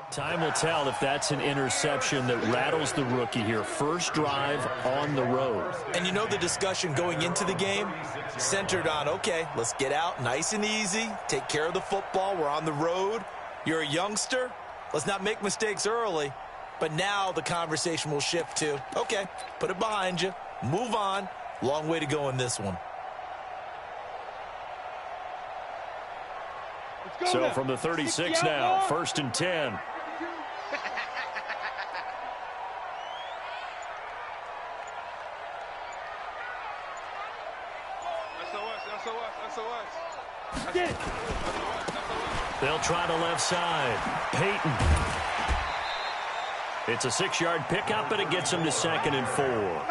Time will tell if that's an interception that rattles the rookie here. First drive on the road. And you know the discussion going into the game centered on, okay, let's get out nice and easy, take care of the football. We're on the road. You're a youngster. Let's not make mistakes early. But now the conversation will shift to, okay, put it behind you, move on. Long way to go in this one. So from the 36 now, 1st and 10. They'll try the left side. Peyton. It's a 6-yard pickup, and it gets him to 2nd and 4.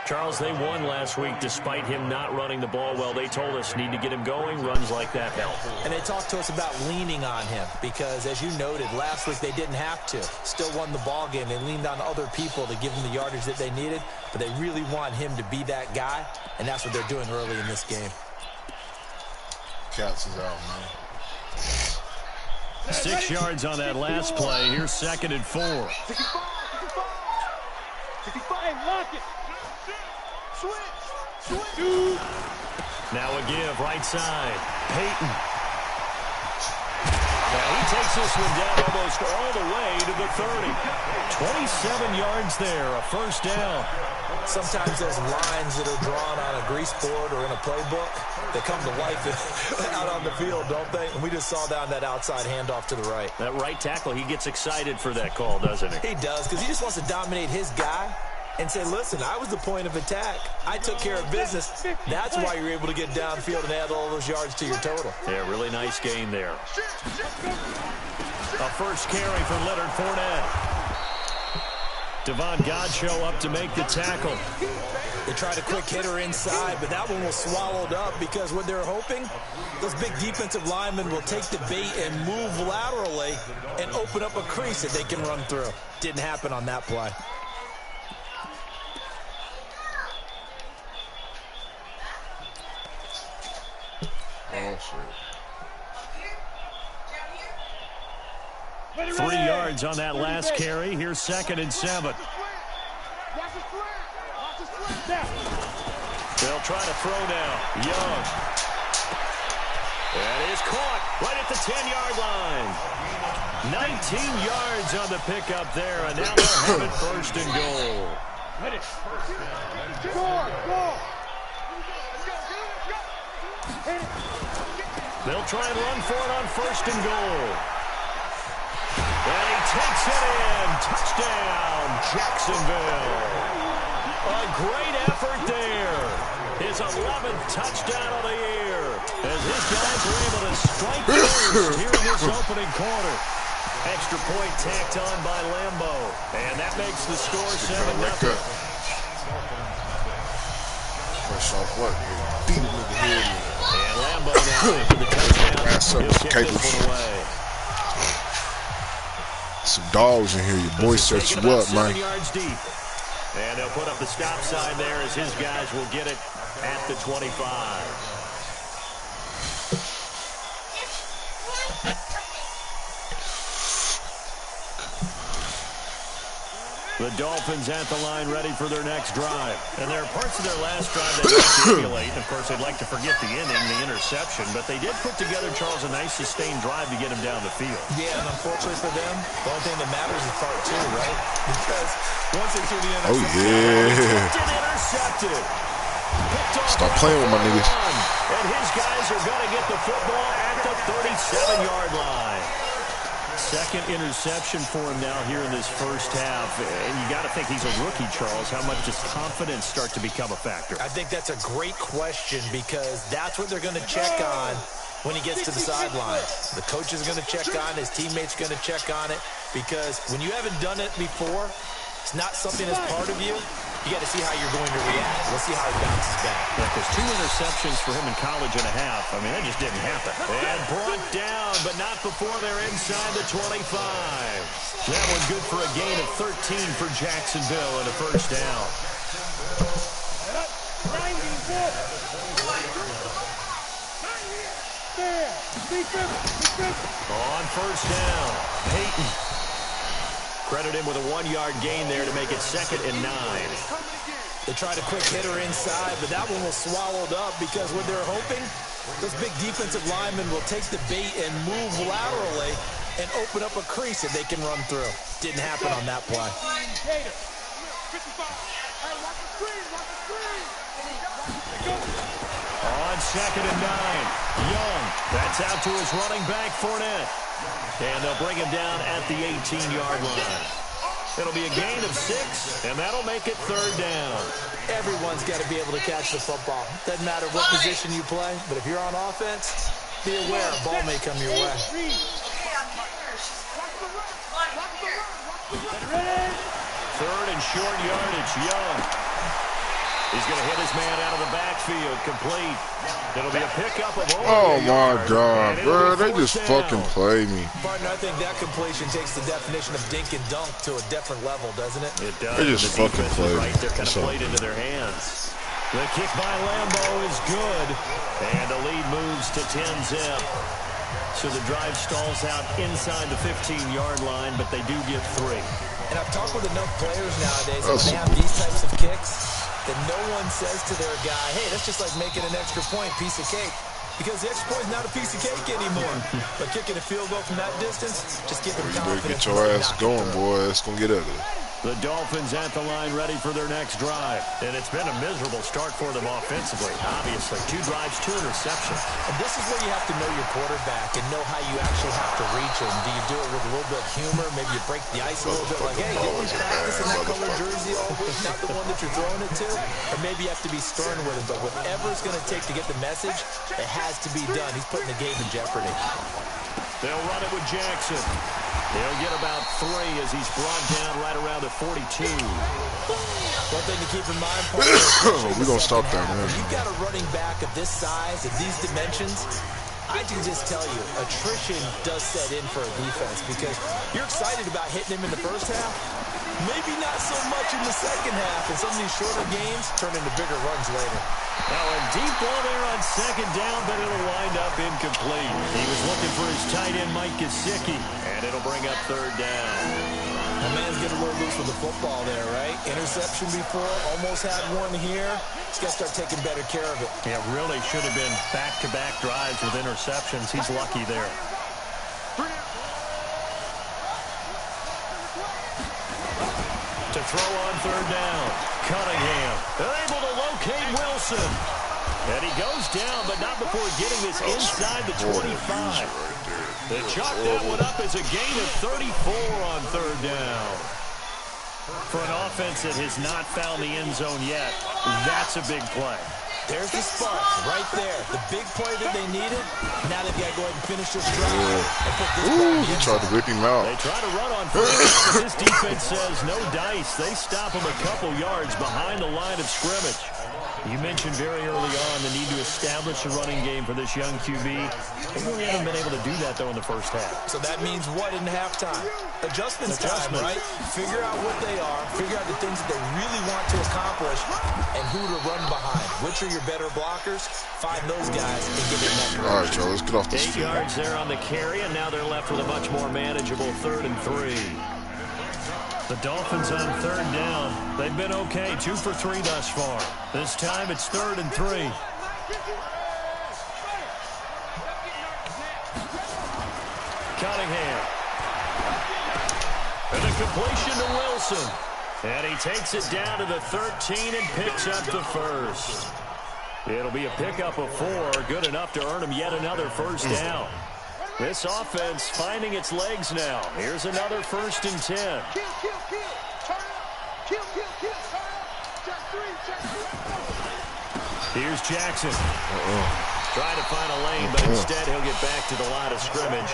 Charles, they won last week despite him not running the ball well. They told us need to get him going. Runs like that help. And they talked to us about leaning on him because, as you noted, last week they didn't have to. Still won the ball game. They leaned on other people to give them the yardage that they needed, but they really want him to be that guy, and that's what they're doing early in this game. Cats is out, man. 6 yards on that last play. Here's 2nd and 4. 65. Lock it. Switch. Now a give, right side. Peyton. Now he takes this one down almost all the way to the 30. 27 yards there, a first down. Sometimes those lines that are drawn on a grease board or in a playbook, they come to life out on the field, don't they? And we just saw down that outside handoff to the right. That right tackle, he gets excited for that call, doesn't he? He does, because he just wants to dominate his guy and say, listen, I was the point of attack. I took care of business. That's why you're able to get downfield and add all those yards to your total. Yeah, really nice gain there. A first carry for Leonard Fournette. Devon Godchaux up to make the tackle. They tried a quick hitter inside, but that one was swallowed up because what they're hoping, those big defensive linemen will take the bait and move laterally and open up a crease that they can run through. Didn't happen on that play. Oh, shit. 3 yards on that last carry. Here's 2nd and 7. They'll try to throw now. Young. That is caught right at the 10-yard line. 19 yards on the pickup there, and now they'll have it 1st and goal. They'll try and run for it on 1st and goal. And he takes it in. Touchdown, Jacksonville. A great effort there. His 11th touchdown of the year. As his guys were able to strike first here in this opening quarter. Extra point tacked on by Lambo. And that makes the score 7-0. Fresh off what? Beat him in the head. And Lambo now for the touchdown. He'll kick this one away. Some dogs in here. Your boy sets you up, man. 7 yards deep. And they'll put up the stop sign there as his guys will get it at the 25. The Dolphins at the line ready for their next drive. And there are parts of their last drive they'd like to emulate. Of course, they'd like to forget the inning, the interception. But they did put together, Charles, a nice sustained drive to get him down the field. Yeah, and unfortunately for them, the only thing that matters is part 2, right? Because once they threw the interception, Stop playing with my niggas. And his guys are going to get the football at the 37-yard line. Second interception for him now here in this first half. And you got to think he's a rookie, Charles. How much does confidence start to become a factor? I think that's a great question because that's what they're going to check on when he gets to the sideline. The coach is going to check on it. His teammates are going to check on it because when you haven't done it before, it's not something that's part of you. You got to see how you're going to react. We'll see how he bounces back. Yeah, because 2 interceptions for him in college and a half. I mean, that just didn't happen. And brought down, but not before they're inside the 25. That one good for a gain of 13 for Jacksonville and a first down. 94. On first down, Peyton. Credit him with a 1-yard gain there to make it 2nd and 9. They tried a quick hitter inside, but that one was swallowed up because what they're hoping, those big defensive linemen will take the bait and move laterally and open up a crease that they can run through. Didn't happen on that play. On 2nd and 9, Young. That's out to his running back, Fournette. And they'll bring him down at the 18-yard line. It'll be a gain of 6, and that'll make it 3rd down. Everyone's got to be able to catch the football. Doesn't matter what position you play, but if you're on offense, be aware a ball may come your way. 3rd and short yardage, Young. He's going to hit his man out of the backfield, complete. It'll be a pickup of oh my God, bro, they just fucking play me. Partner, I think that completion takes the definition of dink and dunk to a different level, doesn't it? It does. They just fucking play me. Right, they're kind of played into their hands. The kick by Lambeau is good, and the lead moves to 10-zip. So the drive stalls out inside the 15-yard line, but they do get 3. And I've talked with enough players nowadays that when they have these types of kicks, that no one says to their guy, hey, that's just like making an extra point, piece of cake. Because the extra point is not a piece of cake anymore. But kicking a field goal from that distance, just give them confidence. Get your ass going, boy. It's going to get ugly. The Dolphins at the line ready for their next drive. And it's been a miserable start for them offensively, obviously. 2 drives, 2 interceptions. And this is where you have to know your quarterback and know how you actually have to reach him. Do you do it with a little bit of humor? Maybe you break the ice a little bit, like, hey, didn't we practice in that colored jersey all week, not the one that you're throwing it to? Or maybe you have to be stern with him. But whatever it's going to take to get the message, it has to be done. He's putting the game in jeopardy. They'll run it with Jackson. He'll get about 3 as he's brought down right around the 42. One thing to keep in mind, we're going to stop that, man. You've got a running back of this size, of these dimensions. I can just tell you, attrition does set in for a defense because you're excited about hitting him in the first half. Maybe not so much in the second half, and some of these shorter games turn into bigger runs later. Now a deep ball there on 2nd down, but it'll wind up incomplete. He was looking for his tight end, Mike Gesicki, and it'll bring up 3rd down. The man's getting a little loose with the football there, right? Interception before, almost had one here. He's got to start taking better care of it. Yeah, really should have been back-to-back drives with interceptions. He's lucky there. To throw on 3rd down, Cunningham able to locate Wilson. And he goes down, but not before getting this inside the 25. They chalk that one up as a gain of 34 on 3rd down. For an offense that has not found the end zone yet, that's a big play. There's the spark right there. The big play that they needed. Now they've got to go ahead and finish this drive. And put this he tried to whip him out. They try to run on first down, but this defense says no dice. They stop him a couple yards behind the line of scrimmage. You mentioned very early on the need to establish a running game for this young QB. They really haven't been able to do that, though, in the first half. So that means what in halftime? Adjustment time, right? Figure out what they are. Figure out the things that they really want to accomplish and who to run behind. Which are your better blockers? Find those guys and give them that. All right, Joe, let's get off this 8 yards there on the carry, and now they're left with a much more manageable 3rd and 3. The Dolphins on 3rd down. They've been okay, 2 for 3 thus far. This time it's 3rd and 3. Cunningham. And a completion to Wilson. And he takes it down to the 13 and picks up the 1st. It'll be a pickup of 4, good enough to earn him yet another 1st down. This offense finding its legs now. Here's another 1st and 10. Here's Jackson. Trying to find a lane, but instead he'll get back to the line of scrimmage.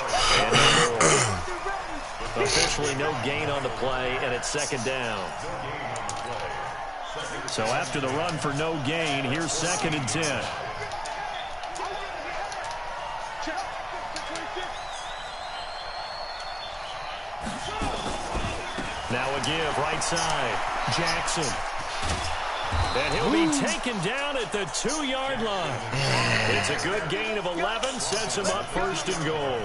And officially no gain on the play, and it's 2nd down. So after the run for no gain, here's 2nd and 10. Now a give, right side. Jackson. And he'll be taken down at the 2-yard line. It's a good gain of 11, sets him up first and goal.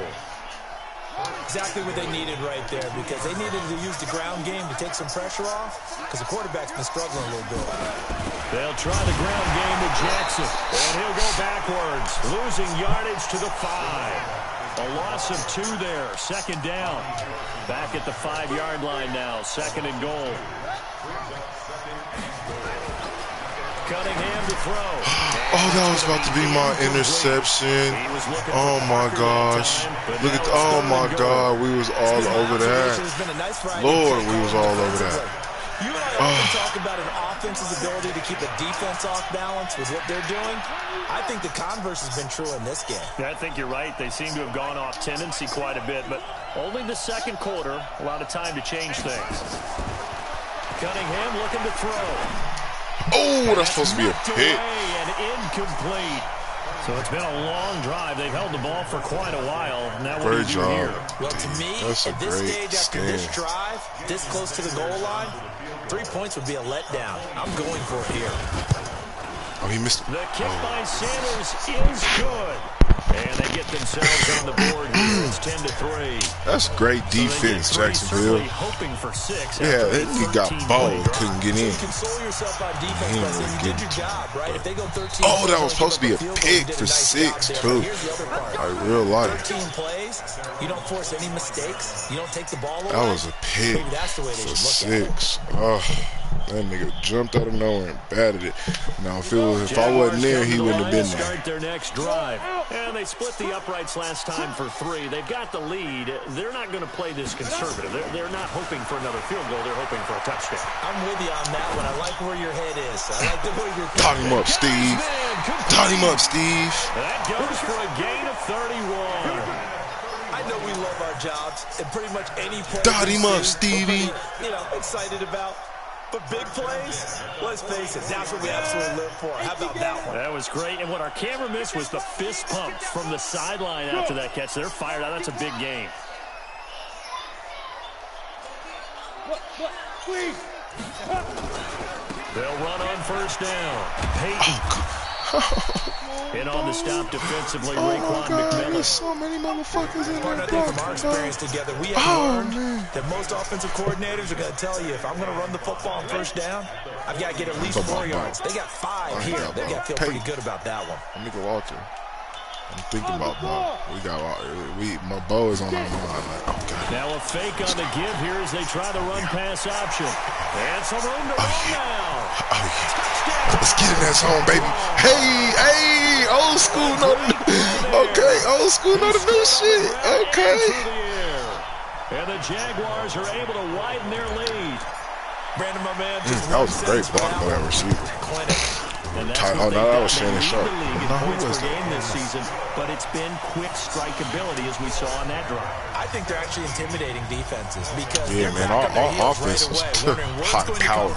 Exactly what they needed right there, because they needed to use the ground game to take some pressure off, because the quarterback's been struggling a little bit. They'll try the ground game with Jackson, and he'll go backwards, losing yardage to the 5. A loss of 2 there, second down. Back at the 5-yard line now, second and goal. Cunningham to throw. Oh, that was about to be my interception. Oh my gosh. Look at oh my God, we was all over that. Lord, we was all over that. You and I often talk about an offense's ability to keep a defense off balance with what they're doing. I think the converse has been true in this game. Yeah, I think you're right. They seem to have gone off tendency quite a bit, but only the second quarter, a lot of time to change things. Cunningham looking to throw. Oh, that's supposed to be a pick. And incomplete. So it's been a long drive. They've held the ball for quite a while. Now what do you do here? Well, to me, at this stage after this drive, this close to the goal line, 3 points would be a letdown. I'm going for it here. Oh, he missed it. The kick by Sanders is good. And they get themselves on the board here. It's 10-3. That's great defense, so Jacksonville. Hoping for 6. Yeah, he got balled, couldn't get in. Console yourself on defense, but you did your job, right? If they go 13, oh, that was supposed to be a pick for 6 too. I real life. 13 plays, you don't force any mistakes. You don't take the ball away. That was a pick for 6. Oh. That nigga jumped out of nowhere and batted it. Now, if I wasn't there, he wouldn't have been there. Start their next drive. And they split the uprights last time for 3. They've got the lead. They're not going to play this conservative. They're not hoping for another field goal. They're hoping for a touchdown. I'm with you on that one. I like where your head is. I like the way you're Tot him up, Steve. Tot him up, Steve. That goes for a gain of 31. I know we love our jobs, and pretty much any play. Dot him up, Stevie. Excited about. But big plays, let's face it, that's what we absolutely live for. How about that one? That was great. And what our camera missed was the fist pump from the sideline after that catch. They're fired out. That's a big game. They'll run on first down. Peyton. And on the stop defensively, Raekwon McMillan. There's so many motherfuckers in Part, I think, from our experience together, we have learned that most offensive coordinators are going to tell you, if I'm going to run the football on first down, I've got to get at least 4 yards. They got 5 here. They got to feel pretty good about that one. Let me go out there. I'm thinking about Bo. My Bo is on our mind. Like, oh, God. Now a fake on the give here as they try the run-pass option. And some room to run now. Let's get in that zone, baby. Hey, old school. Okay, old school, know the new shit. Okay. And the Jaguars are able to widen their lead. Brandon, my man. That was a great block by that receiver. Oh, no, that was Shannon Sharp. No, who was that? This season, but it's been quick strikeability as we saw on that drive. I think they're actually intimidating defenses because man, our offense is high power.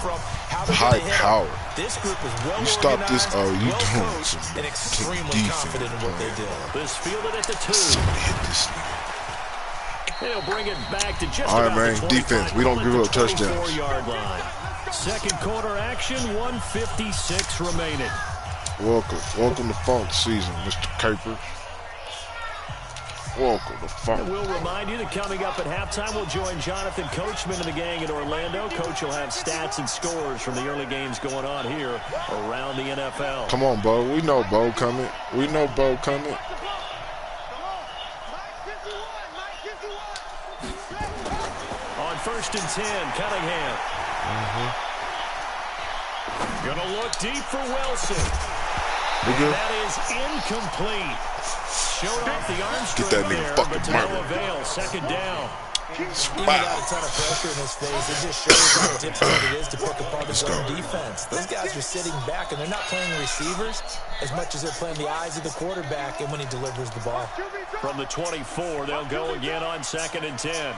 High power. This group is well you stop this, you doing some and extremely confident in what they do. This fielded at the 2. Somebody hit this nigga. They'll bring it back to just all right, about man. Defense. We don't give up touchdowns. Line. Second quarter action, 1:56 remaining. Welcome to Funk season, Mr. Caper. Welcome to Funk. And we'll remind you that coming up at halftime, we'll join Jonathan Coachman and the gang in Orlando. Coach will have stats and scores from the early games going on here around the NFL. Come on, Bo. We know Bo coming. We know Bo coming. On 1st and 10, Cunningham. Gonna look deep for Wilson. That is incomplete. Showed off the arm strength that nigga there, fucking but to no avail. Second down. Even got a ton of pressure in his face. It just shows how difficult it is to pick apart his own defense. Those guys are sitting back, and they're not playing receivers as much as they're playing the eyes of the quarterback and when he delivers the ball. From the 24, they'll go again on 2nd and 10.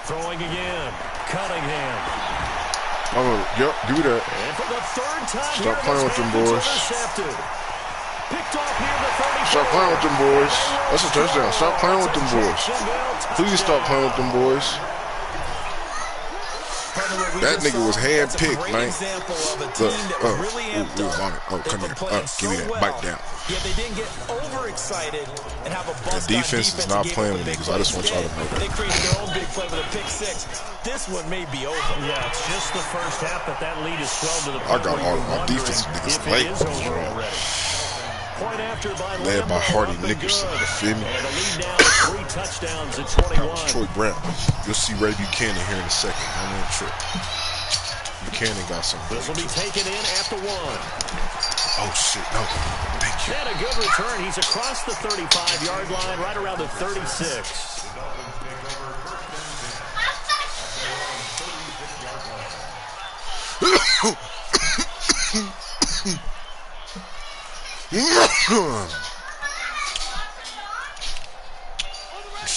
Throwing again. Cunningham. Oh, yep, do that. And for the 3rd time Stop playing with them boys. Picked off near the 34. Stop playing with them boys. That's a touchdown. Stop playing with them boys. Please stop playing with them boys. That nigga was handpicked, man. Example of a team that was really amped up. Oh, come here. Give me that. Bite down. Yeah, they didn't get overexcited and have a bust the defense is not playing with niggas. I just want y'all to know that. They created their own big play with a pick six. This one may be over. Yeah, it's just the first half, but that lead is swelled to the I point got where all you're of my wondering defensive niggas if late. it is over already. Point after by Led by Lambo, Hardy up and Nickerson. good. You feel me? And the lead now is 3 touchdowns at 21. Troy Brown. You'll see Ray Buchanan here in a second. I'm on trip. Buchanan got some. This will be taken in at the 1. Oh, shit. No. Thank you. And a good return. He's across the 35-yard line, right around the 36.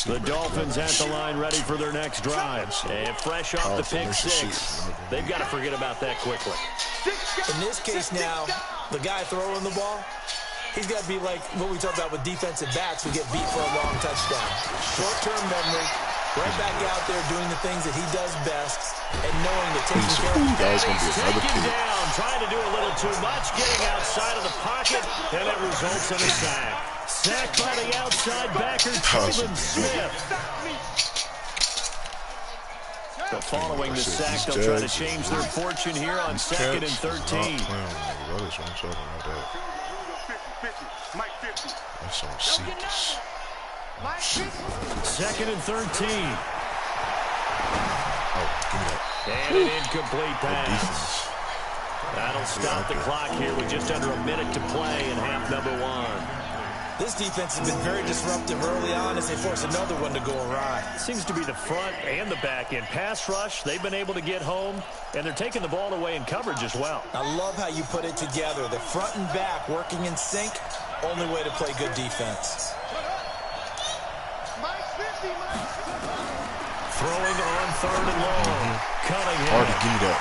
The Dolphins at the line ready for their next drive. And fresh off the pick six, they've got to forget about that quickly. In this case now, the guy throwing the ball, he's got to be like what we talked about with defensive backs who get beat for a long touchdown. Short-term memory, right back out there doing the things that he does best and knowing that taking care of that was going to be another Taken pick. down, trying to do a little too much, getting outside of the pocket, and it results in a sack. Sacked by the outside backer, Tylen Smith. But following the sack, they'll try to change their fortune here on 2nd and 13. That's on Cetus. 2nd and 13. Oh, give me that. And an incomplete pass. Defense. That'll stop the clock here with just under a minute to play in half number 1. This defense has been very disruptive early on as they force another one to go awry. Seems to be the front and the back end. Pass rush, they've been able to get home, and they're taking the ball away in coverage as well. I love how you put it together. The front and back working in sync, only way to play good defense. Throwing on 3rd and long. Cunningham. Hardy, give me that.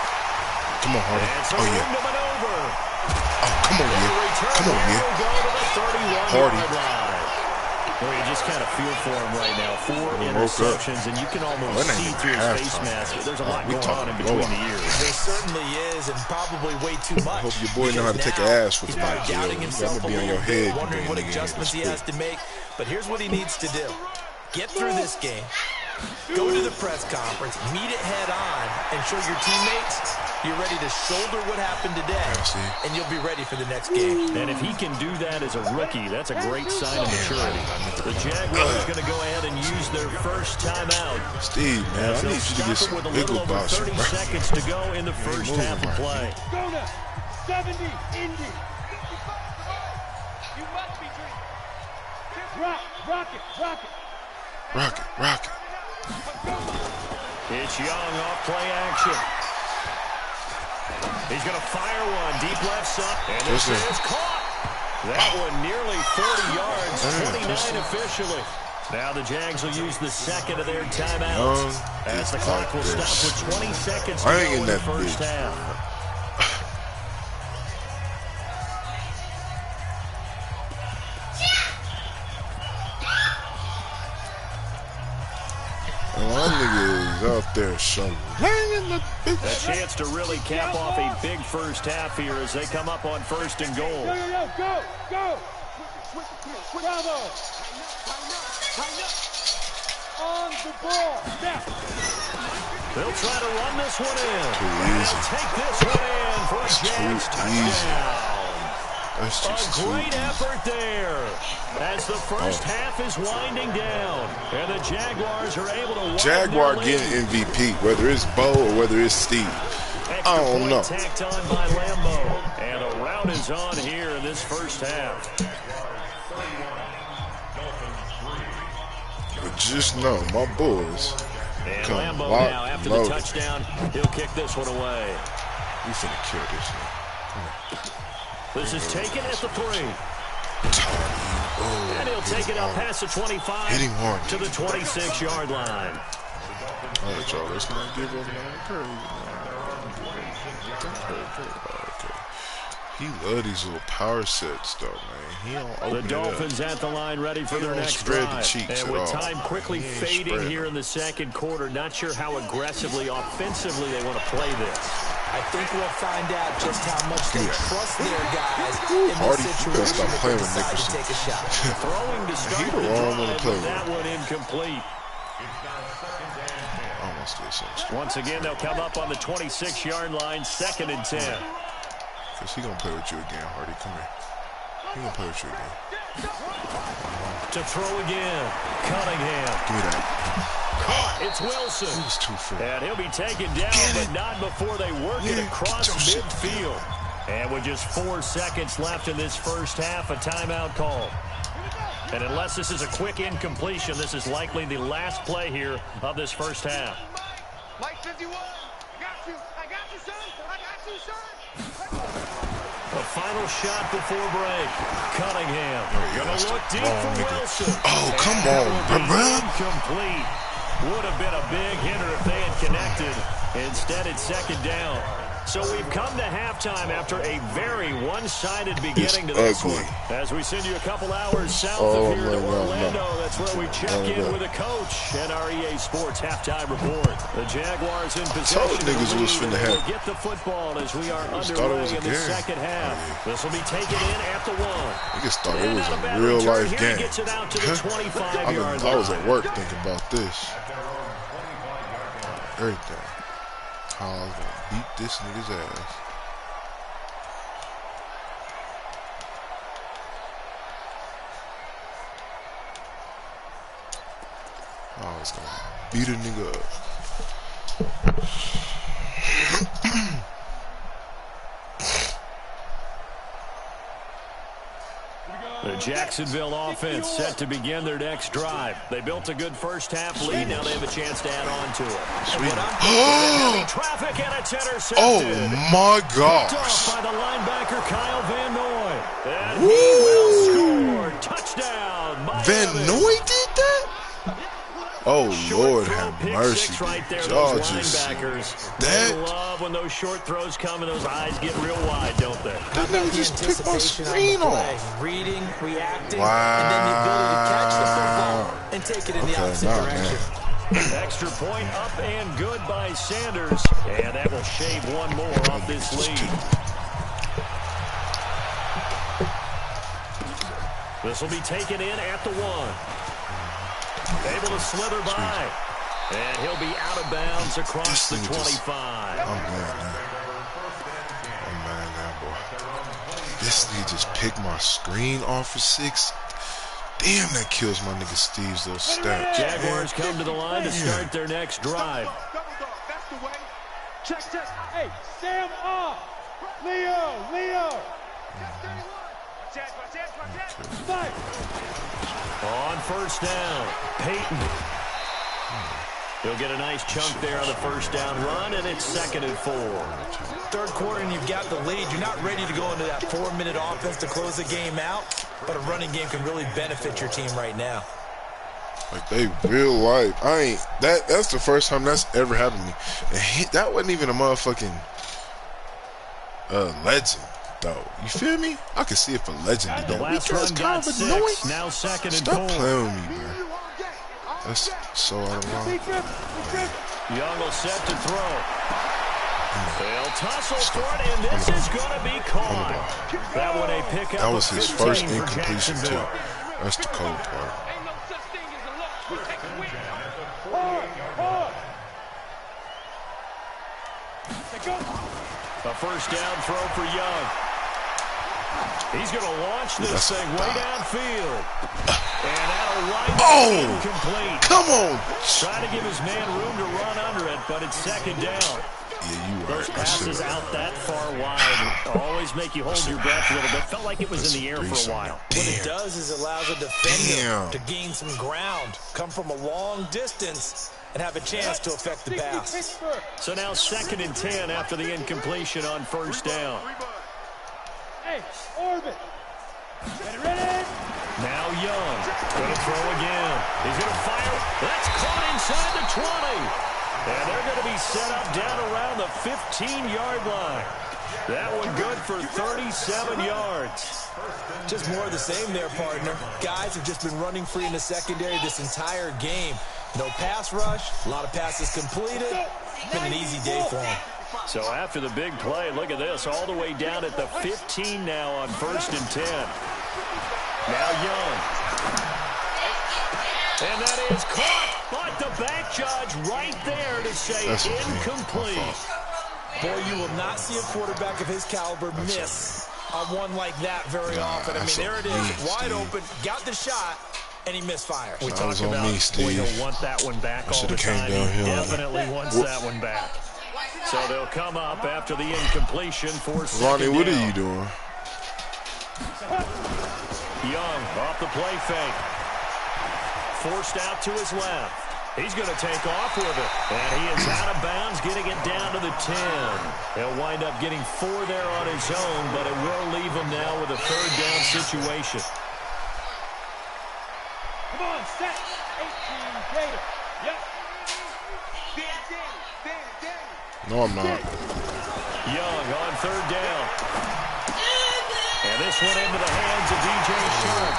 Come on, Hardy. Oh, yeah. Oh, come on, man. Come on, man. Hardy. Well, you just kind of feel for him right now. 4 interceptions, and you can almost see through his face mask. There's a lot going on in between the years. There certainly is, and probably way too much. I hope your boy know how to take an ass with the He's bike. doubting himself a be on little your bit, head. wondering what adjustments he has to make. But here's what he needs to do. Get through this game. Go to the press conference, meet it head on, and show your teammates you're ready to shoulder what happened today, and you'll be ready for the next game. And if he can do that as a rookie, that's a great sign of maturity. The Jaguars are going to go ahead and use their first timeout. Steve, man, I need you to get some wiggle about you, 30 seconds to go in the first half of play. Go now. 70, Indy. You must be drinking. Rock it. Rock it. It's Young off play action. He's going to fire one deep left side, and this is caught. That one nearly 40 yards, 29 officially. Now the Jags will use the second of their timeouts as the clock will stop with 20 seconds to go in the first half. My nigga is out there showing. A chance to really cap off a big first half here as they come up on 1st and goal. Go. Bravo. On the ball. Now. They'll try to run this one in. Too easy. Take this one in for a Jags touchdown. That's just a great effort there as the first half is winding down. And the Jaguars are able to Jaguar getting MVP, whether it's Bo or whether it's Steve. I don't know. Tacked on by Lambo. And a rout is on here in this first half. But just know, my boys And come Lambo locked, now, after loaded. the touchdown, he'll kick this one away. We finna kill this one. Come on. This is taken at the 3. And he'll take it out past the 25 to the 26-yard line. All right, y'all. Let's not give him that okay. He love these little power sets, though, man. The Dolphins at the line ready for their next drive. And with time quickly fading here in the second quarter, not sure how aggressively, offensively they want to play this. I think we'll find out just how much they trust their guys in this situation if they decide to take a shot. Throwing to start the drive, but that one incomplete. Once again, they'll come up on the 26-yard line, 2nd and 10. Because he's going to play with you again, Hardy. Come here. He's going to play with you again. To throw again. Cunningham. Give me that. It's Wilson. He was 2-4. And he'll be taken down, but not before they work it across midfield. And with just 4 seconds left in this first half, a timeout call. And unless this is a quick incompletion, this is likely the last play here of this first half. Mike 51, I got you, son. I got you, son. The final shot before break. Cunningham going to look deep for Wilson. Oh, come on, bro. Incomplete. Would have been a big hitter if they had connected. Instead, it's 2nd down. So we've come to halftime after a very one-sided beginning to this one. As we send you a couple hours south of here to Orlando, that's where we check in with a coach and our EA Sports halftime report. The Jaguars in possession. Niggas was finna have. Get the football as we are underway in the second half. This will be taken in at the 1. Niggas thought it was a real-life game. Gets it out to the 25-yard line. I was at work thinking about this. Everything. How I was going to beat this nigga's ass. I was going to beat a nigga up. The Jacksonville offense set to begin their next drive. They built a good first half lead. Now they have a chance to add on to it. Traffic and it's intercepted. Oh my gosh. Off by the linebacker Kyle Van Noy. And he will score. Touchdown. Van Noy did that? Oh, Lord have mercy. Right there, y'all those just linebackers. that. They love when those short throws come and those eyes get real wide, don't they? That nigga just picked my screen off. Reading, reacting, and then the ability to catch the football and take it in the opposite direction. Extra point up and good by Sanders. And that will shave one more off this lead. This will be taken in at the 1. Able to slither by. And he'll be out of bounds across the 25. I'm mad now, boy. This nigga just picked my screen off for 6. Damn, that kills my nigga Steve's little stats. Jaguars come to the line to start their next drive. That's the way. Check. Hey, Sam off. Leo. On first down, Peyton. He'll get a nice chunk there on the first down run, and it's 2nd and 4. Third quarter, and you've got the lead. You're not ready to go into that 4-minute offense to close the game out, but a running game can really benefit your team right now. Like, they real life. That's the first time that's ever happened to me. And that wasn't even a motherfucking legend. Though. You feel me? I can see if a legend did that. Last run got 6. Now 2nd and 4. Stop playing with me, man. That's so out of line. Young will set to throw. They'll tussle for it, and this is going to be caught. That one a pickup. That was his first for incompletion too. That's the cold part. Ain't no such thing as a look. We take a win. A first down throw for Young. He's going to launch this thing way downfield. And that'll line incomplete. Come on. Trying to give his man room to run under it, but it's 2nd down. Yeah, you right. Those passes out that far wide always make you hold your breath a little bit. Felt like it was in the air for a while. What it does is allows a defender to gain some ground, come from a long distance, and have a chance to affect the pass. So now 2nd and 10 after the incompletion on first down. Hey, Orbit. Get ready. Now Young. Going to throw again. He's going to fire. That's caught inside the 20. And they're going to be set up down around the 15-yard line. That one good for 37 yards. Just more of the same there, partner. Guys have just been running free in the secondary this entire game. No pass rush, a lot of passes completed. Been an easy day for them. So after the big play, look at this, all the way down at the 15 now on 1st and 10. Now Young. And that is caught, but the back judge right there to say incomplete. Boy, you will not see a quarterback of his caliber miss on one like that very often. I mean, there it is, wide open, got the shot, and he misfires. We talked about, boy, he'll want that one back all the time. He definitely wants that one back. So they'll come up after the incompletion for second Ronnie, what down. are you doing? Young off the play fake. Forced out to his left. He's going to take off with it. And he is out of bounds, getting it down to the 10. He'll wind up getting 4 there on his own, but it will leave him now with a 3rd down situation. Come on, set. 18 Gator. Yep. No, I'm not. Young on 3rd down. And this one into the hands of DJ Sharp.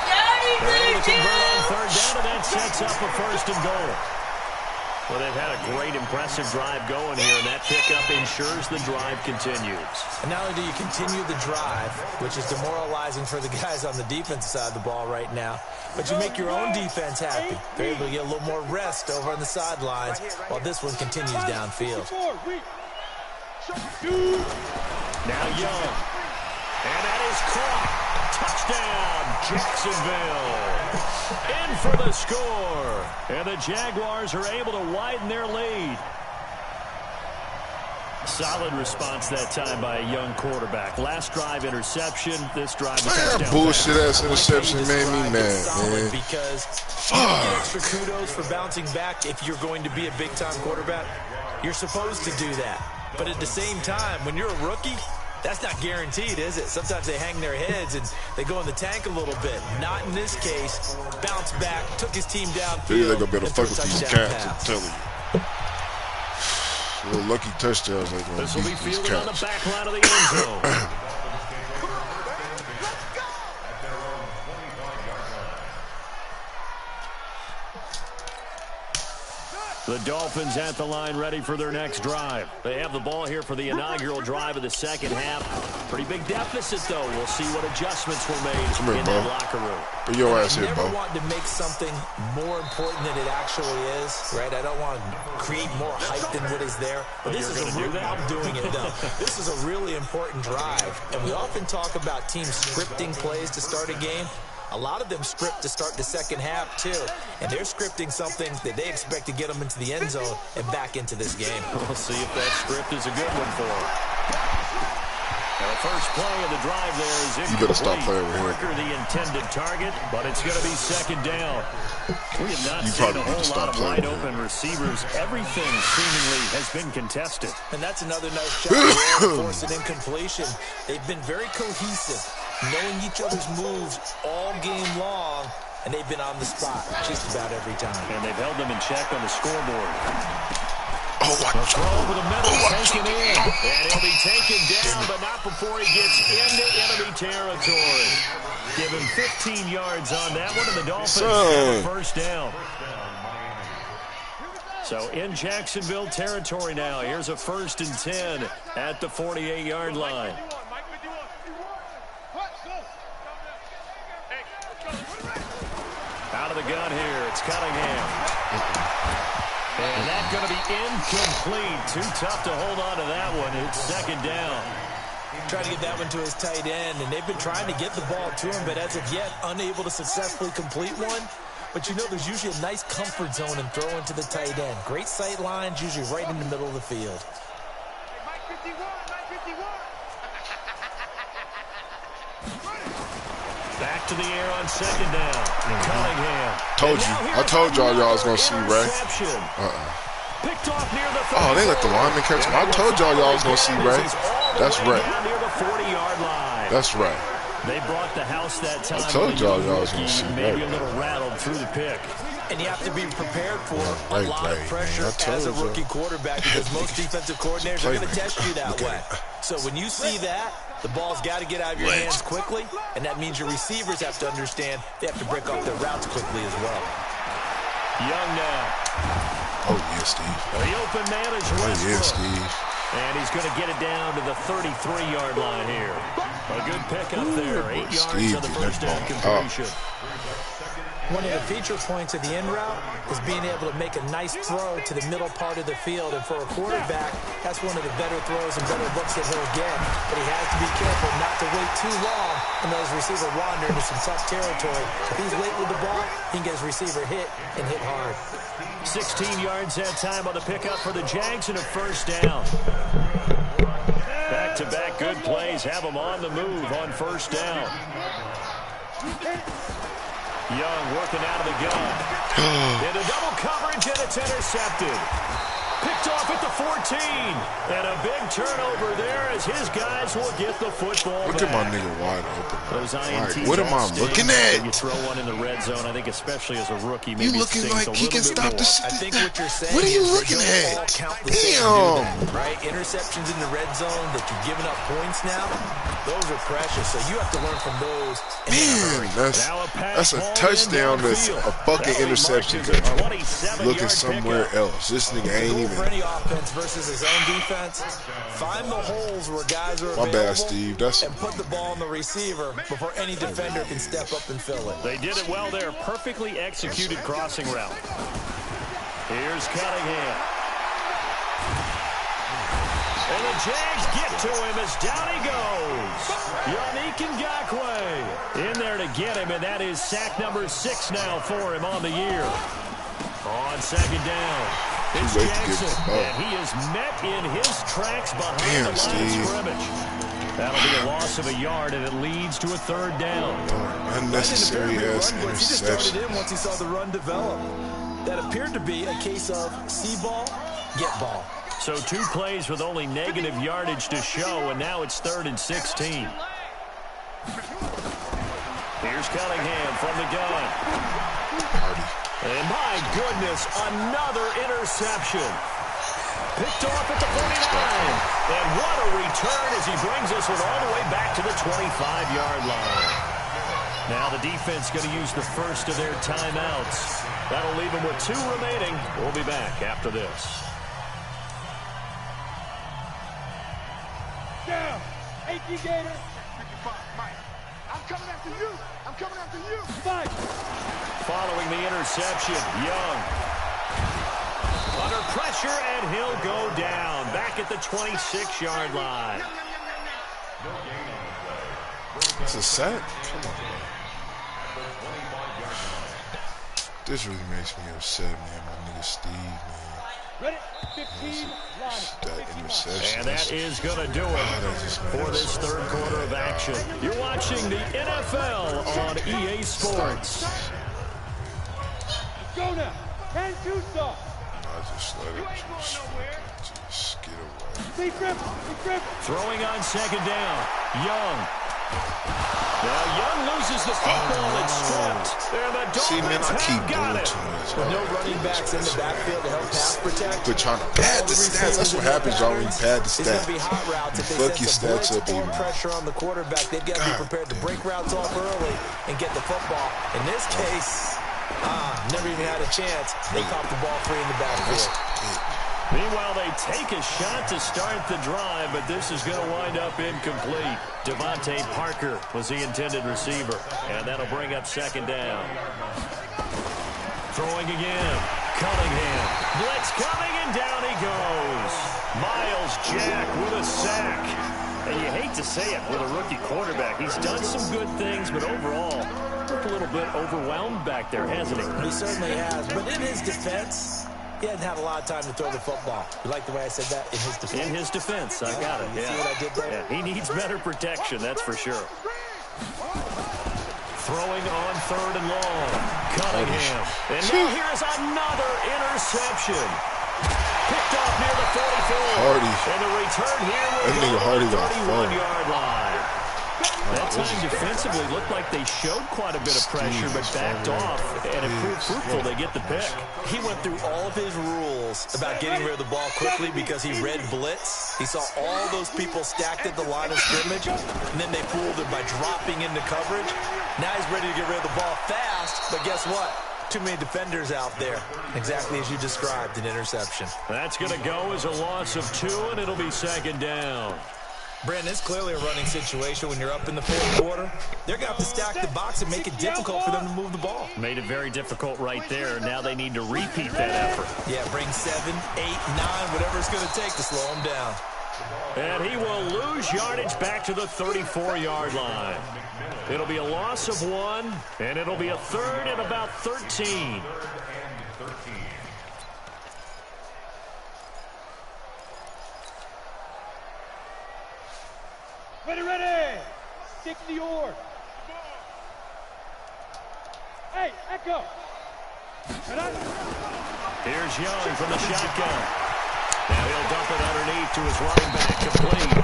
They're able to convert on 3rd down, and that sets up a 1st and goal. Well, they've had a great, impressive drive going here, and that pickup ensures the drive continues. And not only do you continue the drive, which is demoralizing for the guys on the defensive side of the ball right now, but you make your own defense happy. They're able to get a little more rest over on the sidelines while this one continues downfield. Now Young. And that is caught. Touchdown, Jacksonville. In for the score. And the Jaguars are able to widen their lead. Solid response that time by a young quarterback. Last drive interception. This drive a touchdown. Bullshit-ass interception made me mad, man. Because you get extra kudos for bouncing back if you're going to be a big-time quarterback. You're supposed to do that. But at the same time, when you're a rookie, that's not guaranteed, is it? Sometimes they hang their heads and they go in the tank a little bit. Not in this case. Bounce back, took his team downfield. They're gonna better fuck with these cats, I'm telling you. Little lucky touchdowns like this will be these fielded on the cats. back line of the end zone. The Dolphins at the line ready for their next drive. They have the ball here for the inaugural drive of the second half. Pretty big deficit, though. We'll see what adjustments were made in that locker room. Put your ass here, bro. I never want to make something more important than it actually is, right? I don't want to create more hype than what is there. But this is I'm doing it, though. This is a really important drive. And we often talk about teams scripting plays to start a game. A lot of them script to start the second half, too. And they're scripting something that they expect to get them into the end zone and back into this game. We'll see if that script is a good one for them. Now, the first play of the drive there is incomplete. You better stop playing with him. Parker, the intended target, but it's going to be second down. We have not You seen a probably need to whole stop lot of playing wide-open receivers. Everything seemingly has been contested. And that's another nice job of forcing incompletion. They've been very cohesive, knowing each other's moves all game long, and they've been on the spot just about every time. And they've held them in check on the scoreboard. Oh, The throw over the middle, taken in. And he'll be taken down, but not before he gets into enemy territory. Give him 15 yards on that one, and the Dolphins have a first down. So in Jacksonville territory now. Here's a 1st and 10 at the 48-yard line. Out of the gun here, it's Cunningham. And that's going to be incomplete. Too tough to hold on to that one. It's second down. Trying to get that one to his tight end, and they've been trying to get the ball to him, but as of yet, unable to successfully complete one. But you know, there's usually a nice comfort zone in throwing to the tight end. Great sight lines, usually right in the middle of the field. Back to the air on second down. Cunningham. Told you. I told y'all was going to see Ray. Picked off near the Oh, they let the lineman catch him. I told y'all was going to see Ray. That's right. Near the 40-yard line. That's right. They brought the house that time. I told y'all was going to see Ray. Maybe a little rattled through the pick. And you have to be prepared for a lot of pressure as a rookie quarterback because most defensive coordinators are going to test you that way. So when you see that, the ball's got to get out of your hands quickly, and that means your receivers have to understand they have to break off their routes quickly as well. Young now. Oh, yeah, Steve. The open man is Westbrook. Oh, yeah, Steve. And he's going to get it down to the 33-yard line here. A good pickup there. 8 yards Steve, on the first down oh. completion. One of the feature points of the end route is being able to make a nice throw to the middle part of the field. And for a quarterback, that's one of the better throws and better looks that he'll get. But he has to be careful not to wait too long and let his receiver wander into some tough territory. If he's late with the ball, he can get his receiver hit and hit hard. 16 yards that time on the pickup for the Jags and a first down. Back-to-back good plays have them on the move on first down. Young working out of the gun. Into double coverage, and it's intercepted. Picked off at the 14. And a big turnover there as his guys will get the football Look back. at my nigga wide open. Those INTs What am I looking at? You throw one in the red zone, I think especially as a rookie, maybe You looking like he can stop the shit. I think what you're saying What are you is looking they don't all at? count the same, Damn. right? Interceptions in the red zone that you're giving up points now, those are precious. So you have to learn from those. Man, that's a touchdown. That's a fucking interception. Looking somewhere else. This nigga ain't For any even. offense versus his own defense, find the holes where guys are My available bad, Steve. and put the ball on the receiver before any defender can step up and fill it. They did it well there. Perfectly executed crossing route. Here's Cunningham. And the Jags get to him as down he goes. Yannick Ngakoue in there to get him, and that is sack number 6 now for him on the year. On second down, it's Jackson, and he is met in his tracks behind the line of scrimmage. That'll be a loss of a yard, and it leads to a third down. Unnecessary ass He just threw interception. it in once he saw the run develop. That appeared to be a case of see ball, get ball. So 2 plays with only negative yardage to show, and now it's 3rd and 16. Here's Cunningham from the gun. And my goodness, another interception. Picked off at the 49. And what a return as he brings us all the way back to the 25-yard line. Now the defense going to use the first of their timeouts. That'll leave them with 2 remaining. We'll be back after this. Down. 18 Gator. Mike. I'm coming after you. I'm coming after you. Fight. Following the interception, Young under pressure, and he'll go down back at the 26-yard line. It's a sack? Come on. This really makes me upset, man. My nigga Steve, man. Ready? 15. That interception. And that is going to do it for this third quarter of action. You're watching the NFL on EA Sports. Go now. 10-2 stop. I just let it just get away. Be crippled. Be crippled. Throwing on second down, Young. Now Young loses the football and stripped. There the Dolphins See, man, I keep got doing it. too much. With no running backs in the backfield to help pass protect. We're trying to pad the stats. That's what happens, y'all, when you pad the It's going to be stats. hot routes. If they Fuck your set stats some up blitz even. or pressure on the quarterback, they've got to be prepared to break routes off early and get the football. In this case, never even had a chance. They caught the ball free in the backfield. Meanwhile, they take a shot to start the drive, but this is going to wind up incomplete. Devontae Parker was the intended receiver, and that'll bring up second down. Throwing again. Cunningham. Blitz coming, and down he goes. Miles Jack with a sack. And you hate to say it with a rookie quarterback. He's done some good things, but overall, looked a little bit overwhelmed back there, hasn't he? He certainly has. But in his defense, he hasn't had a lot of time to throw the football. You like the way I said that? In his defense. In his defense, I got it. You see what I did there? Yeah, he needs better protection, that's for sure. Throwing on third and long. Cunningham. And now here's another interception. Picked off near the 44. Hardy. And the return here will That nigga go Hardy to the got 31-yard line. That time defensively looked like they showed quite a bit of pressure, but backed off, and it proved fruitful. They get the pick. He went through all of his rules about getting rid of the ball quickly because he read blitz. He saw all those people stacked at the line of scrimmage, and then they fooled him by dropping into coverage. Now he's ready to get rid of the ball fast, but guess what? Too many defenders out there. Exactly as you described, an interception. That's going to go as a loss of 2, and it'll be second down. Brandon, it's clearly a running situation when you're up in the fourth quarter. They're going to have to stack the box and make it difficult for them to move the ball. Made it very difficult right there. Now they need to repeat that effort. Yeah, bring 7, 8, 9, whatever it's going to take to slow them down. And he will lose yardage back to the 34-yard line. It'll be a loss of 1, and it'll be a third and about 13. Ready. 60 yard. Hey, Echo. Here's Young from the shotgun. Now he'll dump it underneath to his running back, complete.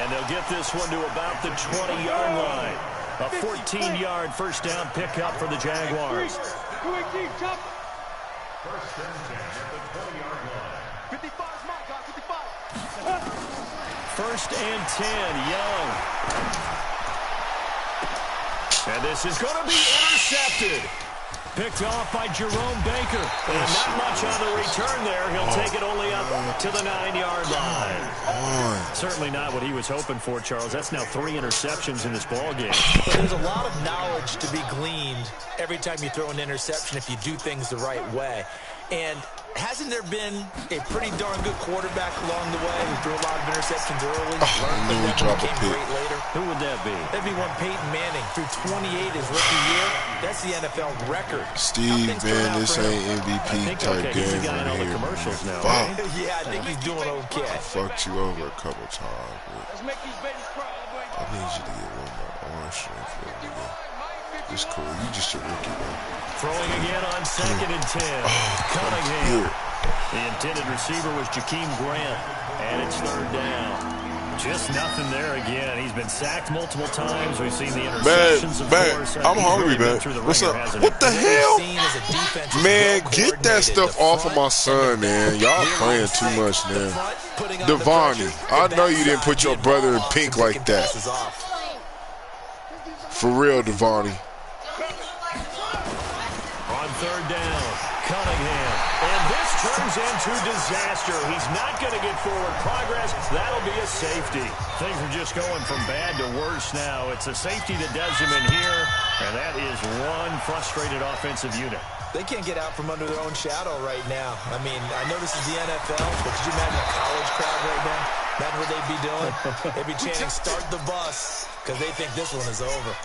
And they'll get this one to about the 20-yard line. A 14-yard first down pickup for the Jaguars. 218, chop. First and 10 at the 20-yard line. 55 is my guy, 55. First and 10, Young. And this is going to be intercepted. Picked off by Jerome Baker. And not much on the return there. He'll take it only up to the 9-yard line. Certainly not what he was hoping for, Charles. That's now 3 interceptions in this ballgame. But there's a lot of knowledge to be gleaned every time you throw an interception if you do things the right way. And hasn't there been a pretty darn good quarterback along the way who threw a lot of interceptions early? Great later? Who would that be? That'd be one Peyton Manning threw 28 his rookie year. That's the NFL record. Steve, man, this ain't MVP type game he's right all the here. commercials now. Right? Yeah, I think he's doing okay. I fucked you over a couple times, but Let's make these babies cry, boy. I need you to get one more orange shirt for me. It's cool. You just a rookie, man. Throwing again on second and 10. Cunningham. The intended receiver was Jakeem Grant. And it's third down. Just nothing there again. He's been sacked multiple times. We've seen the interceptions, of course. I'm hungry, man. What's up? What the hell? Man, get that stuff off of my son, man. Y'all playing too much, man. Devani, I know you didn't put your brother in pink like that. For real, Devani. On third down, Cunningham. And this turns into disaster. He's not going to get forward progress. That'll be a safety. Things are just going from bad to worse now. It's a safety that does him in here, and that is one frustrated offensive unit. They can't get out from under their own shadow right now. I mean, I know this is the NFL, but could you imagine a college crowd right now? Imagine what they'd be doing. They'd be chanting, "Start the bus," because they think this one is over.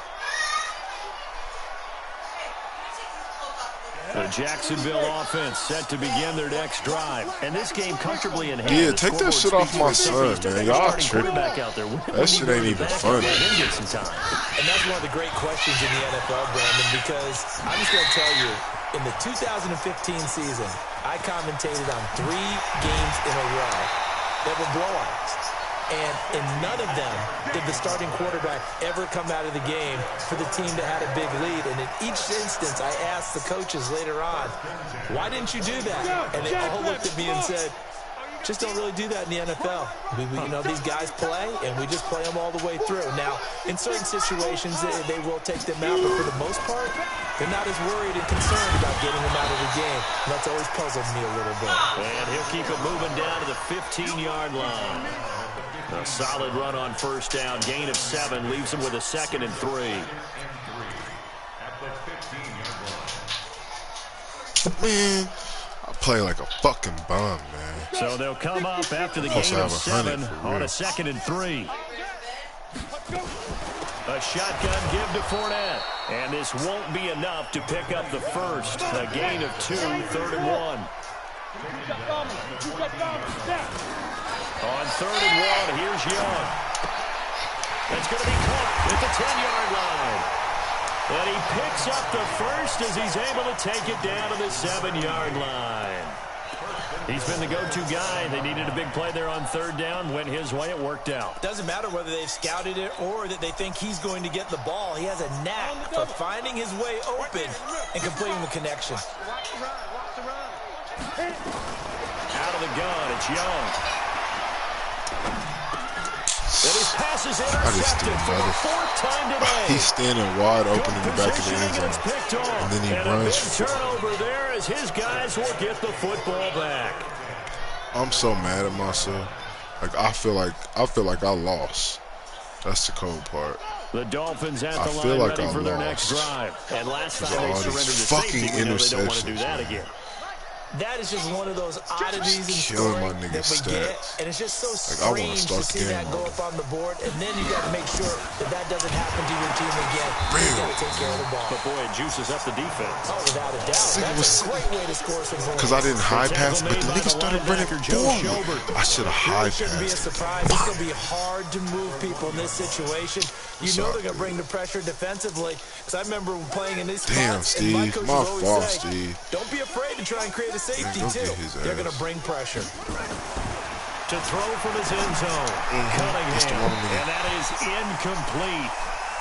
The Jacksonville offense set to begin their next drive. And this game comfortably in hand. Yeah, take that shit off my son, man. Y'all tripping. That shit ain't even funny. And that's one of the great questions in the NFL, Brandon, because I'm just going to tell you, in the 2015 season, I commentated on 3 games in a row that were blowouts. And in none of them did the starting quarterback ever come out of the game for the team that had a big lead. And in each instance, I asked the coaches later on, why didn't you do that? And they all looked at me and said, just don't really do that in the NFL. You know, these guys play, and we just play them all the way through. Now, in certain situations, they will take them out, but for the most part, they're not as worried and concerned about getting them out of the game. And that's always puzzled me a little bit. And he'll keep it moving down to the 15-yard line. A solid run on first down. Gain of 7 leaves him with a 2nd and 3. Man, I play like a fucking bum, man. So they'll come up after the gain of 7 on a 2nd and 3. A shotgun give to Fournette. And this won't be enough to pick up the first. A gain of 2, 3rd and 1. On 3rd and 1, here's Young. That's going to be caught at the 10-yard line. And he picks up the first as he's able to take it down to the 7-yard line. He's been the go-to guy. They needed a big play there on third down. Went his way. It worked out. Doesn't matter whether they've scouted it or that they think he's going to get the ball. He has a knack for finding his way open and completing the connection. Out of the gun, it's Young. And his pass is intercepted for the fourth time today. He's standing wide open in the back of the end zone. And then he runs. Turnover there as his guys will get the football back. I'm so mad at myself. Like I feel like I lost. That's the cold part. The Dolphins at the feel line like ready I for their lost. next drive. And last time they all surrendered these to fucking safety, we know they don't want to do interceptions, that man. again. That is just one of those oddities in killing scoring my that niggas' we get, stats. and it's just so Like, I wanna strange to start the see game that go over. up on the board, and then you got to make sure that that doesn't happen to your team again. You got to take care of the ball. But boy, it juices up the defense. Oh, without a doubt, that's a great way to score some points. Because I didn't high pass, but the niggas started running forward. I should have high Shouldn't be a passed. surprise. It's going to be hard to move people in this situation. You know they're going to bring the pressure defensively. Because I remember playing in these Damn, spots, and my Steve. coaches My always fault, say, Steve. don't be afraid to try and create a safety, go too. get his They're going ass. to bring pressure. To throw from his end zone. That's the Cunningham. one I'm gonna- And that is incomplete.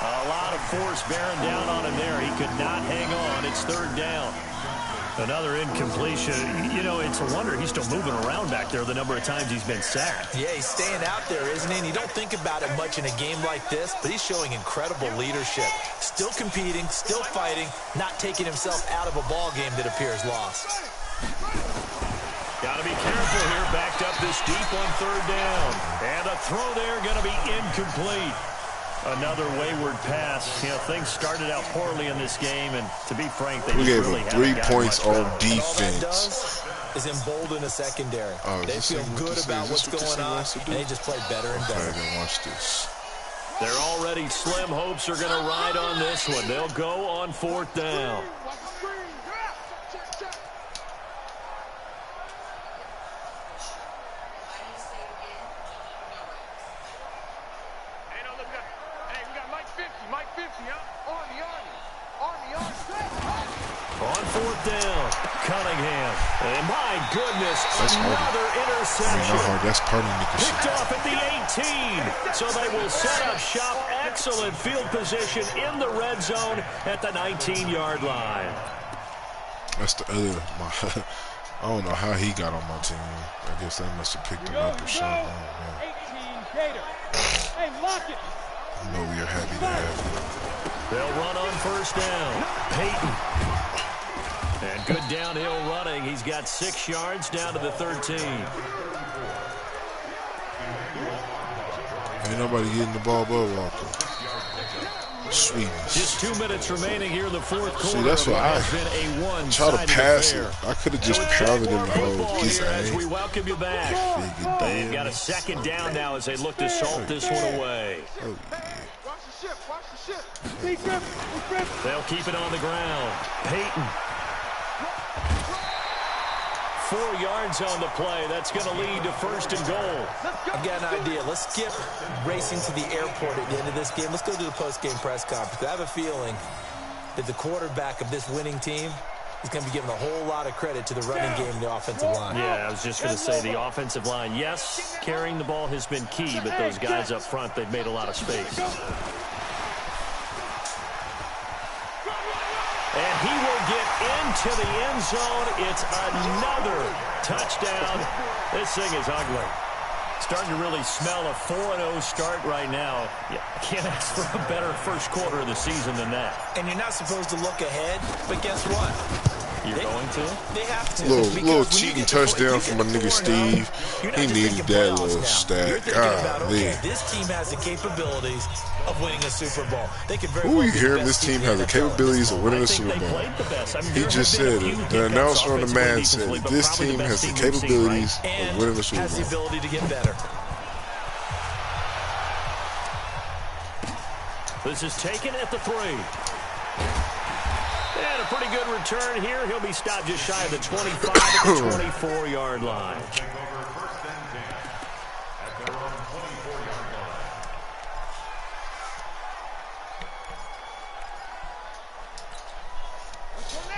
A lot of force bearing down on him there. He could not hang on. It's third down. Another incompletion. You know, it's a wonder he's still moving around back there the number of times he's been sacked. Yeah, he's staying out there, isn't he? And you don't think about it much in a game like this, but he's showing incredible leadership. Still competing, still fighting, not taking himself out of a ball game that appears lost. Got to be careful here. Backed up this deep on third down. And a throw there going to be incomplete. Another wayward pass. You know, things started out poorly in this game, and to be frank, they We just gave really him haven't 3 gotten points much on better. All that defense. does is embolden a secondary. Oh, They is this feel what good this about is? what's Is this what this going on, wants to do? and they just play better and Okay, better. then watch this. Their already slim hopes are going to ride on this one. They'll go on fourth down. On fourth down, Cunningham. And my goodness, That's hard. another interception. Not hard. That's party nigga Picked shit. off at the 18. So they will set up shop. Excellent field position in the red zone at the 19-yard line. That's the other. I don't know how he got on my team. I guess they must have picked him up or something. I don't know. I know we are happy to have him. They'll run on first down. Peyton. And good downhill running. He's got 6 yards down to the 13. Ain't nobody getting the ball but Walker. Sweetness. Just 2 minutes remaining here in the fourth quarter. See, that's what It has I been a try one-sided to pass affair. it. I could have just And pounded in more the hole. football Kiss here as we ass. welcome you back. Figure They've got a damn. second down now as they look to salt this one away. Oh, yeah. They'll keep it on the ground. Peyton. 4 yards on the play. That's going to lead to first and goal. I've got an idea. Let's skip racing to the airport at the end of this game. Let's go to the post-game press conference. I have a feeling that the quarterback of this winning team is going to be given a whole lot of credit to the running game and the offensive line. Yeah, I was just going to say the offensive line. Yes, carrying the ball has been key, but those guys up front, they've made a lot of space. And he will get into the end zone. It's another touchdown. This thing is ugly. Starting to really smell a 4-0 start right now. You can't ask for a better first quarter of the season than that. And you're not supposed to look ahead, but guess what? You're going to? They have to. Little Because when you cheating get to the touchdown point- from you my get nigga to 4-0, Steve. you're not He just needed thinking that playoffs little now. stat. You're thinking about, Golly. okay, this team has the capabilities of winning a Super Bowl. They could very Ooh, well you be hear the him? This best team in has the NFL at this capabilities of moment. winning I a think Super they Bowl. played the best. I mean, He there just have been said a few it. The hiccups announcer on the offensively, man defensively, said but this probably team the has best the team we've seen, capabilities right? of And winning the Super has the Bowl. ability to get better. This is taken at the 3. And a pretty good return here. He'll be stopped just shy of the 25 at the 24-yard line.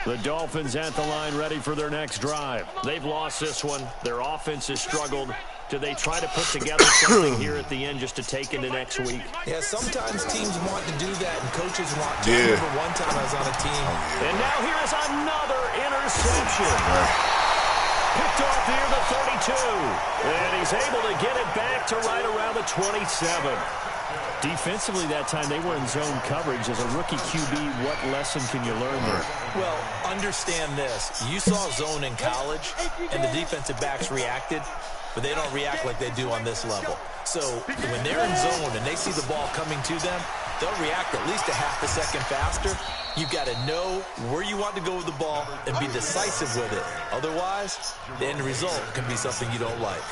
The Dolphins at the line ready for their next drive. They've lost this one. Their offense has struggled. Do they try to put together something here at the end just to take into next week? Yeah, sometimes teams want to do that and coaches want to. I remember one time I was on a team. And now here is another interception. Picked off near the 32. And he's able to get it back to right around the 27. Defensively that time, they were in zone coverage. As a rookie QB, what lesson can you learn there? Well, understand this. You saw zone in college, and the defensive backs reacted, but they don't react like they do on this level. So when they're in zone and they see the ball coming to them, they'll react at least a half a second faster. You've got to know where you want to go with the ball and be decisive with it. Otherwise, the end result can be something you don't like.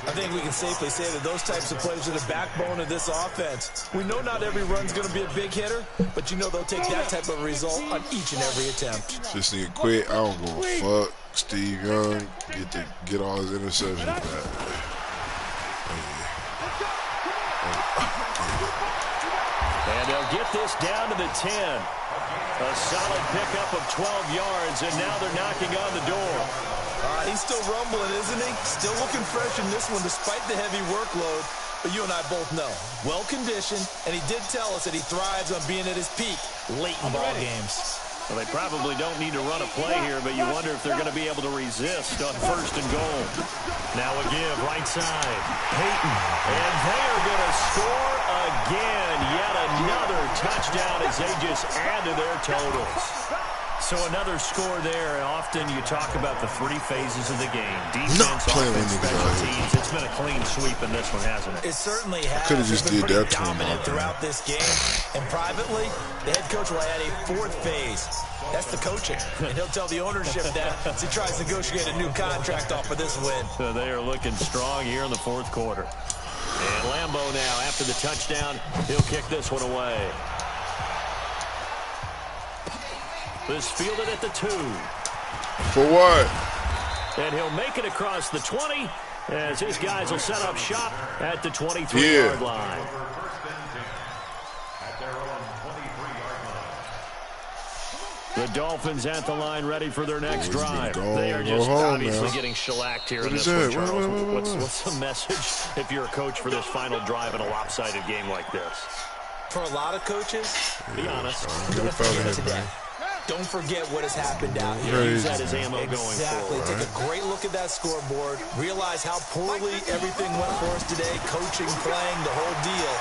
I think we can safely say that those types of plays are the backbone of this offense. We know not every run's going to be a big hitter, but you know they'll take that type of result on each and every attempt. This nigga quit. I don't give a fuck. Steve Young get all his interceptions back. And they'll get this down to the 10. A solid pickup of 12 yards, and now they're knocking on the door. He's still rumbling, isn't he? Still looking fresh in this one despite the heavy workload. But you and I both know, well-conditioned, and he did tell us that he thrives on being at his peak late in ball games. Well, they probably don't need to run a play here, but you wonder if they're going to be able to resist on 1st and goal. Now a give, right side. Peyton. And they are going to score again. Yet another touchdown as they just add to their totals. So another score there, and often you talk about the 3 phases of the game. Defense, offense, special teams. It's been a clean sweep in this one, hasn't it? It certainly has. Could have just did that to him. Dominant throughout this game. And privately, the head coach will add a 4th phase. That's the coaching. And he'll tell the ownership that as he tries to negotiate a new contract off for this win. So they are looking strong here in the 4th quarter. And Lambeau now, after the touchdown, he'll kick this one away. This fielded at the 2. For what? And he'll make it across the 20 as his guys will set up shop at the 23-yard line. The Dolphins at the line ready for their next drive. They are just obviously getting shellacked here in this one, Charles. What's the message if you're a coach for this final drive in a lopsided game like this? For a lot of coaches, be honest, don't forget today. Don't forget what has happened out here. Use that as ammo going forward. Take a great look at that scoreboard. Realize how poorly everything went for us today. Coaching, playing, the whole deal.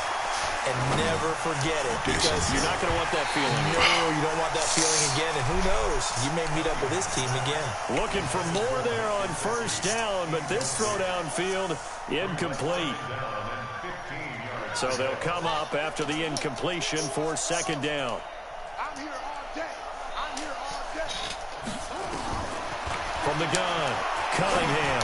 And never forget it. Because you're not going to want that feeling. No, you don't want that feeling again. And who knows? You may meet up with this team again. Looking for more there on 1st down, but this throw downfield incomplete. So they'll come up after the incompletion for 2nd down. I'm here all day. I'm here all day. From the gun, Cunningham.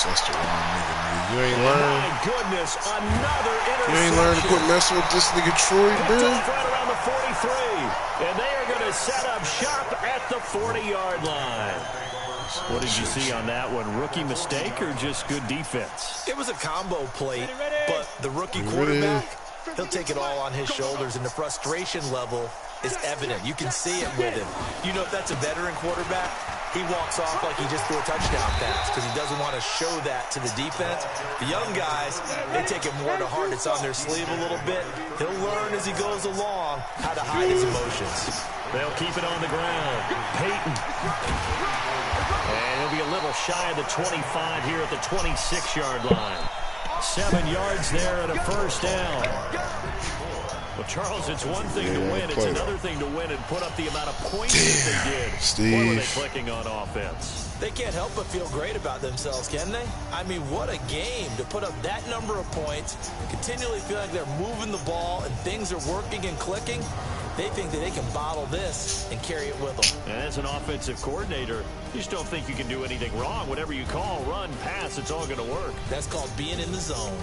That's the wrong nigga, man. You ain't learned. My goodness, another interception. You ain't learned to quit messing with this nigga Troy, man. Right around the 43. And they are going to set up shop at the 40-yard line. What did you see on that one? Rookie mistake or just good defense? It was a combo plate, but the rookie quarterback, he'll take it all on his shoulders, and the frustration level is evident. You can see it with him. You know, if that's a veteran quarterback, he walks off like he just threw a touchdown pass because he doesn't want to show that to the defense. The young guys, they take it more to heart. It's on their sleeve a little bit. He'll learn as he goes along how to hide his emotions. They'll keep it on the ground. Peyton. And he'll be a little shy of the 25 here at the 26-yard line. 7 yards there and a 1st down. Well, Charles, it's one thing to win. It's another thing to win and put up the amount of points that they did. Steve. What were they clicking on offense? They can't help but feel great about themselves, can they? I mean, what a game to put up that number of points, continually feel like they're moving the ball and things are working and clicking. They think that they can bottle this and carry it with them. And as an offensive coordinator, you just don't think you can do anything wrong. Whatever you call, run, pass, it's all going to work. That's called being in the zone.